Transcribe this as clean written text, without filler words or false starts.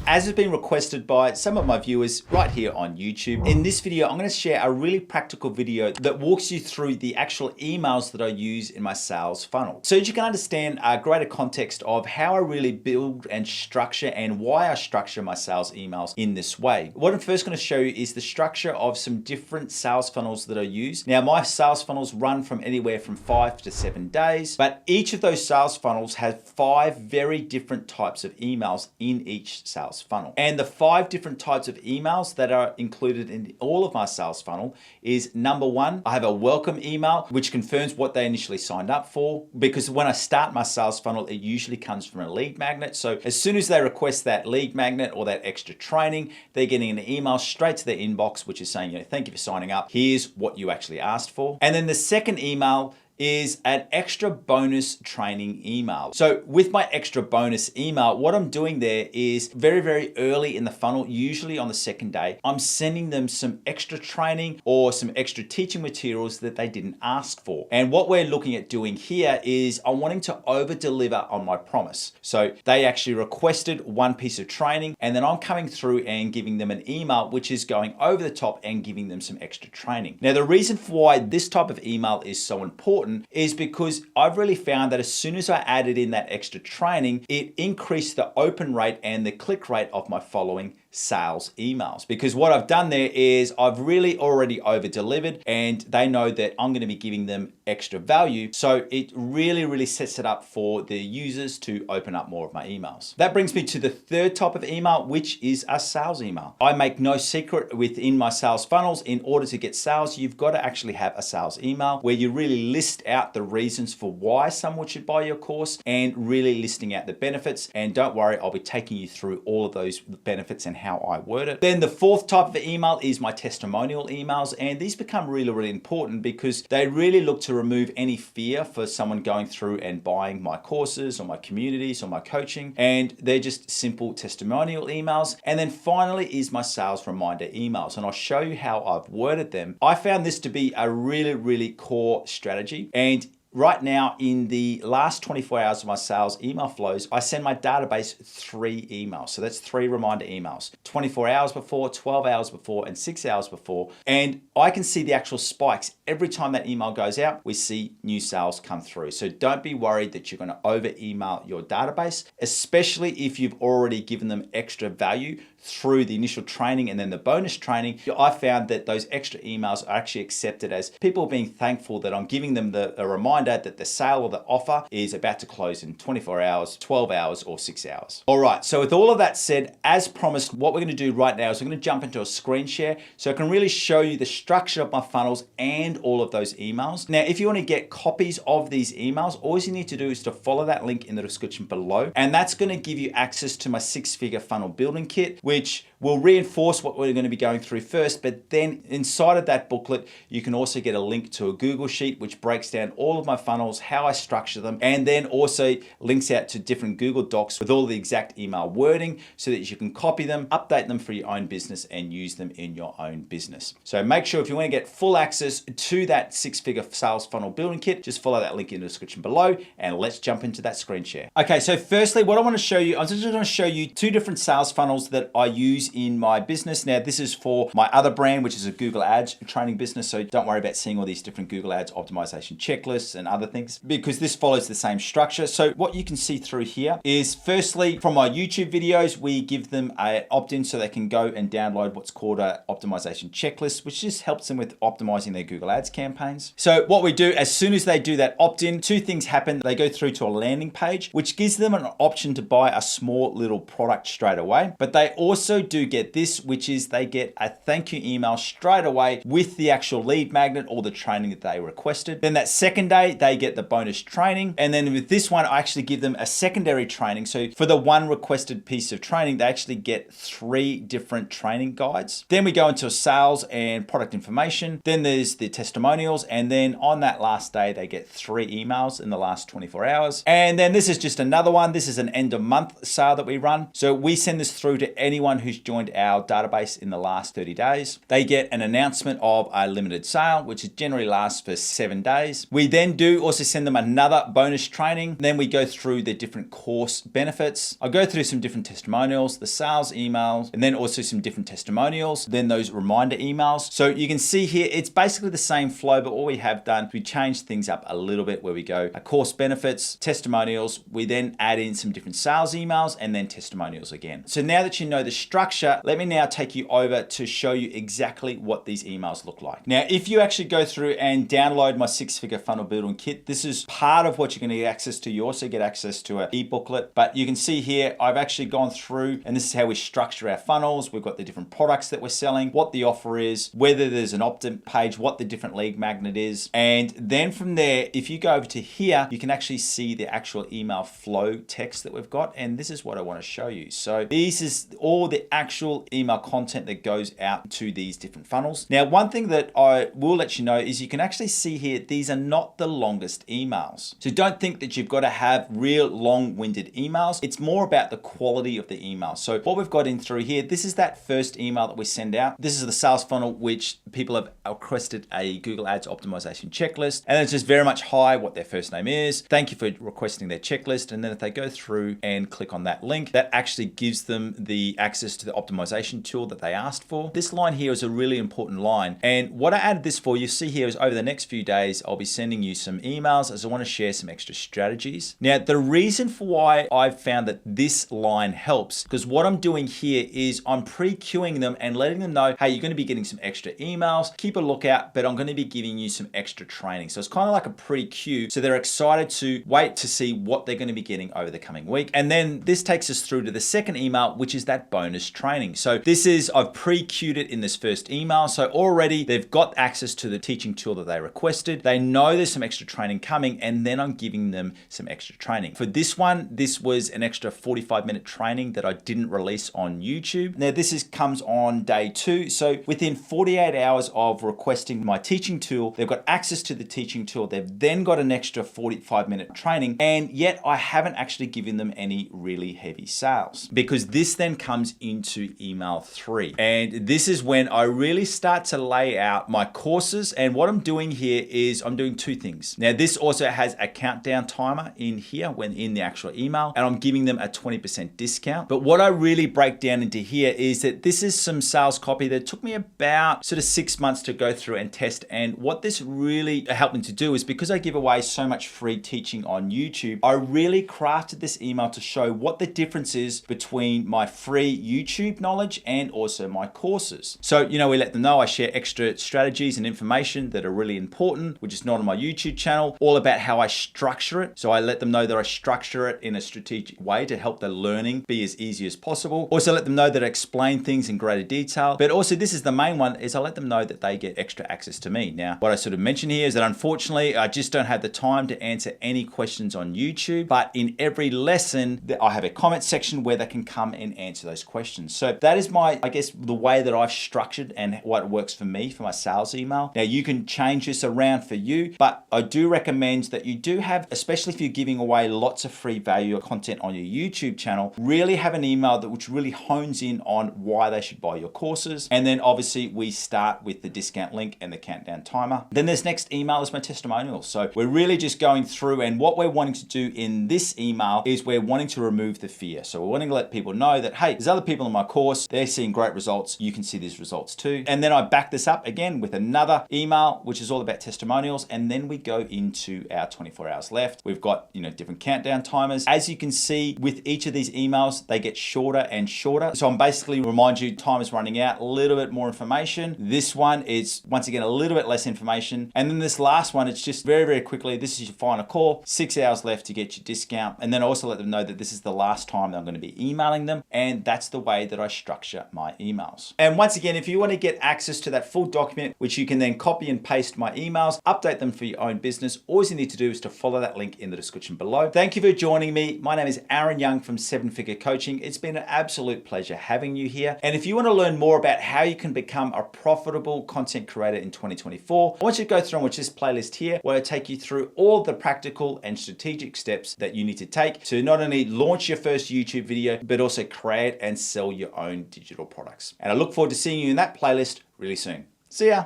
as has been requested by some of my viewers right here on YouTube, in this video, I'm going to share a really practical video that walks you through the actual emails that I use in my sales funnel. So that you can understand a greater context of how I really build and structure and why I structure my sales emails in this way. What I'm first going to show you is the structure of some different sales funnels that I use. Now, my sales funnels run from anywhere from 5 to 7 days, but each of those sales funnels has 5 very different types of emails in each sales funnel. And the 5 different types of emails that are included in all of my sales funnel is number 1, I have a welcome email, which confirms what they initially signed up for, because when I start my sales funnel, it usually comes from a lead magnet. So as soon as they request that lead magnet or that extra training, they're getting an email straight to their inbox, which is saying, thank you for signing up. Here's what you actually asked for. And then the second email is an extra bonus training email. So with my extra bonus email, what I'm doing there is very, very early in the funnel, usually on the second day, I'm sending them some extra training or some extra teaching materials that they didn't ask for. And what we're looking at doing here is I'm wanting to over deliver on my promise. So they actually requested one piece of training, and then I'm coming through and giving them an email, which is going over the top and giving them some extra training. Now, the reason for why this type of email is so important is because I've really found that as soon as I added in that extra training, it increased the open rate and the click rate of my following sales emails. Because what I've done there is I've really already over delivered, and they know that I'm going to be giving them extra value. So it really, really sets it up for the users to open up more of my emails. That brings me to the third type of email, which is a sales email. I make no secret within my sales funnels, in order to get sales, you've got to actually have a sales email where you really list out the reasons for why someone should buy your course and really listing out the benefits. And don't worry, I'll be taking you through all of those benefits and how I word it. Then the fourth type of email is my testimonial emails, and these become really, really important because they really look to remove any fear for someone going through and buying my courses or my communities or my coaching, and they're just simple testimonial emails. And then finally is my sales reminder emails, and I'll show you how I've worded them. I found this to be a really, really core strategy, and right now, in the last 24 hours of my sales email flows, I send my database 3 emails. So that's 3 reminder emails, 24 hours before, 12 hours before, and 6 hours before. And I can see the actual spikes. Every time that email goes out, we see new sales come through. So don't be worried that you're going to over email your database, especially if you've already given them extra value through the initial training and then the bonus training. I found that those extra emails are actually accepted as people being thankful that I'm giving them a reminder that the sale or the offer is about to close in 24 hours, 12 hours, or 6 hours. All right, so with all of that said, as promised, what we're going to do right now is we're going to jump into a screen share so I can really show you the structure of my funnels and all of those emails. Now, if you want to get copies of these emails, all you need to do is to follow that link in the description below, and that's going to give you access to my 6-figure funnel building kit, which will reinforce what we're going to be going through first. But then inside of that booklet, you can also get a link to a Google Sheet, which breaks down all of my funnels, how I structure them, and then also links out to different Google Docs with all the exact email wording so that you can copy them, update them for your own business, and use them in your own business. So make sure if you want to get full access to that 6-figure sales funnel building kit, just follow that link in the description below, and let's jump into that screen share. Okay, so firstly, what I want to show you, I'm just going to show you 2 different sales funnels that I use in my business. Now, this is for my other brand, which is a Google Ads training business. So don't worry about seeing all these different Google Ads optimization checklists and other things, because this follows the same structure. So what you can see through here is, firstly, from my YouTube videos, we give them an opt-in so they can go and download what's called a optimization checklist, which just helps them with optimizing their Google Ads campaigns. So what we do, as soon as they do that opt-in, 2 things happen. They go through to a landing page, which gives them an option to buy a small little product straight away. But they also do get this, which is they get a thank you email straight away with the actual lead magnet or the training that they requested. Then that second day, they get the bonus training. And then with this one, I actually give them a secondary training. So for the one requested piece of training, they actually get 3 different training guides. Then we go into sales and product information. Then there's the testimonials. And then on that last day, they get 3 emails in the last 24 hours. And then this is just another one. This is an end of month sale that we run. So we send this through to anyone who's joined our database in the last 30 days. They get an announcement of a limited sale, which generally lasts for 7 days. We then do also send them another bonus training. Then we go through the different course benefits. I go through some different testimonials, the sales emails, and then also some different testimonials, then those reminder emails. So you can see here, it's basically the same flow, but what we have done, we changed things up a little bit where we go course benefits, testimonials, we then add in some different sales emails and then testimonials again. So now that you know the structure, let me now take you over to show you exactly what these emails look like. Now, if you actually go through and download my 6-figure funnel building kit, this is part of what you're going to get access to. You also get access to an e-booklet, but you can see here, I've actually gone through and this is how we structure our funnels. We've got the different products that we're selling, what the offer is, whether there's an opt-in page, what the different lead magnet is. And then from there, if you go over to here, you can actually see the actual email flow text that we've got. And this is what I want to show you. So this is all the actual email content that goes out to these different funnels. Now, one thing that I will let you know is you can actually see here, these are not the longest emails. So don't think that you've got to have real long-winded emails. It's more about the quality of the email. So what we've got in through here, this is that first email that we send out. This is the sales funnel, which people have requested a Google Ads optimization checklist. And it's just very much hi, what their first name is. Thank you for requesting their checklist. And then if they go through and click on that link, that actually gives them the access to the optimization tool that they asked for. This line here is a really important line. And what I added this for, you see here is over the next few days, I'll be sending you some emails as I want to share some extra strategies. Now, the reason for why I've found that this line helps, because what I'm doing here is I'm pre-queuing them and letting them know, hey, you're going to be getting some extra emails, keep a lookout, but I'm going to be giving you some extra training. So it's kind of like a pre-queue. So they're excited to wait to see what they're going to be getting over the coming week. And then this takes us through to the second email, which is that bonus training. So this is, I've pre-queued it in this first email. So already they've got access to the teaching tool that they requested. They know there's some extra training coming, and then I'm giving them some extra training. For this one, this was an extra 45-minute training that I didn't release on YouTube. Now this comes on day 2. So within 48 hours of requesting my teaching tool, they've got access to the teaching tool. They've then got an extra 45-minute training, and yet I haven't actually given them any really heavy sales, because this then comes into email 3. And this is when I really start to lay out my courses. And what I'm doing here is I'm doing 2 things. Now this also has a countdown timer in here when in the actual email, and I'm giving them a 20% discount. But what I really break down into here is that this is some sales copy that took me about sort of 6 months to go through and test. And what this really helped me to do is, because I give away so much free teaching on YouTube, I really crafted this email to show what the difference is between my free YouTube knowledge and also my courses. So, you know, we let them know I share extra strategies and information that are really important, which is not on my YouTube channel, all about how I structure it. So I let them know that I structure it in a strategic way to help the learning be as easy as possible. Also let them know that I explain things in greater detail, but also this is the main one, is I let them know that they get extra access to me. Now, what I sort of mentioned here is that unfortunately, I just don't have the time to answer any questions on YouTube, but in every lesson, I have a comment section where they can come and answer those questions. So that is my, I guess, the way that I've structured and what works for me for my sales email. Now you can change this around for you, but I do recommend that you do have, especially if you're giving away lots of free value or content on your YouTube channel, really have an email that which really hones in on why they should buy your courses. And then obviously we start with the discount link and the countdown timer. Then this next email is my testimonials. So we're really just going through, and what we're wanting to do in this email is we're wanting to remove the fear. So we're wanting to let people know that, hey, there's other people in my course, they're seeing great results. You can see these results too. And then I back this up again with another email, which is all about testimonials. And then we go into our 24 hours left. We've got, you know, different countdown timers. As you can see with each of these emails, they get shorter and shorter. So I'm basically remind you, time is running out, a little bit more information. This one is once again, a little bit less information. And then this last one, it's just very, very quickly, this is your final call, 6 hours left to get your discount. And then I also let them know that this is the last time that I'm going to be emailing them. And that's the way that I structure my emails. And once again, if you want to get access to that full document, which you can then copy and paste my emails, update them for your own business, all you need to do is to follow that link in the description below. Thank you for joining me. My name is Aaron Young from 7-Figure Coaching. It's been an absolute pleasure having you here. And if you want to learn more about how you can become a profitable content creator in 2024, I want you to go through and watch this playlist here, where I take you through all the practical and strategic steps that you need to take to not only launch your first YouTube video, but also create and sell your own digital products. And I look forward to seeing you in that playlist really soon. See ya.